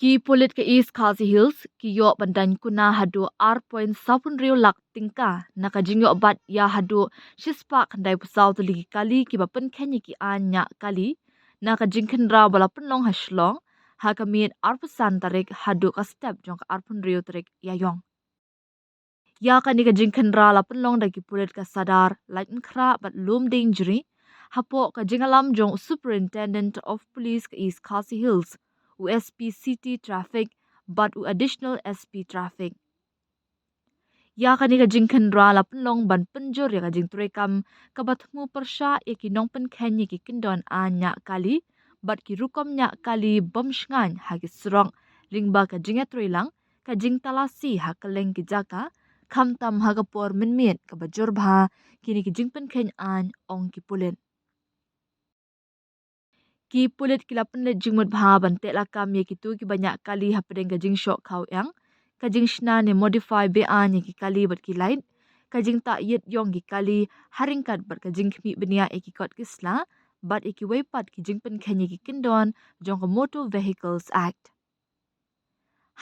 Ki pulit ke East Khasi Hills ki yo bandan kuna hadu R.7 lak tingka nakajing yo bat ya hadu shispa kandai pusau tu ligi kali ki bapen kenyi ki anya kali nakajing kendra bala penlong haslong ha kamit arpusan tarik hadu ka step jong ka arpun rio tarik ya yong. Ya kani kajing kendra la penlong dagi pulit ka sadar lain kra but loom danger hapo kajing alam jong Superintendent of Police ke East Khasi Hills USP City Traffic but additional SP Traffic. Ya kani kajing kendra la penlong ban penjor ya kajing turekam kabatmu persya ya kinong penkenyi ki kendon anya kali bat ki rukomnya kali bom shngan hagi serong lingba kajing ya turelang kajing talasi hakeleng ki jaka kamtam hagapor menmiet kabajor bha kini kajing penkeny an ong ki pulen. Ki pulit kila penlet jingmut bha bante lakam ye kitu ki banyak kali hapadeng kajing syok kau yang kajing shna ne modify be an ye ki kali bat ki lain kajing tak yet yong ki kali haringkat bat kajing kmi benia e ki kot kisla bat e ki wepat ki jing pen kenya ki kindon jong ka Motor Vehicles Act.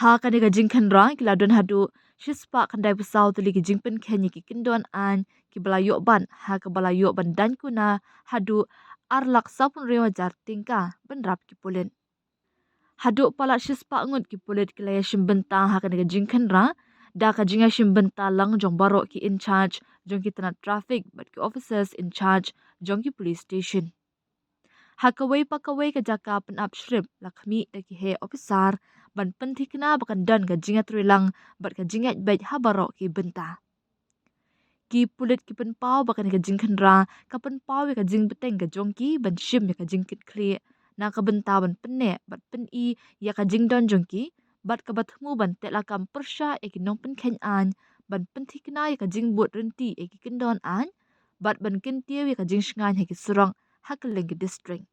Ha kani kajing khandra kila don hadu shispa kandai pusau tuli ki jing pen kenya ki kindon an ki balayok ban ha ka balayok ban dan kuna hadu arlak sapun rewa jar tingka benrap ki pulen. Haduk palat shispa ngut ki pulit ki laya shimbenta ha kani kajing khandra da kajing shimbenta lang jong barok ki in charge jong ki tanat traffic but ki officers in charge jong ki police station. Hakaway pakaway ka jaka penap shrip lakmi da ki he officer ban pentikna bakan dan kajing trilang bat kajing bet ha barok ki benta. Ki pulit ki penpau bakan kajing khandra ka penpau ka jing beteng ka jong ki ban shim ya kajing kit kli na ka benta ban penne bat pen I ya kajing don jong ki bat ka batmu ban tela kam persya e ki nong pen ken an ban pentikna ya kajing bot renti e ki kendon an bat ban kentiu ya kajing shngan he ki surang hakeleng ki district.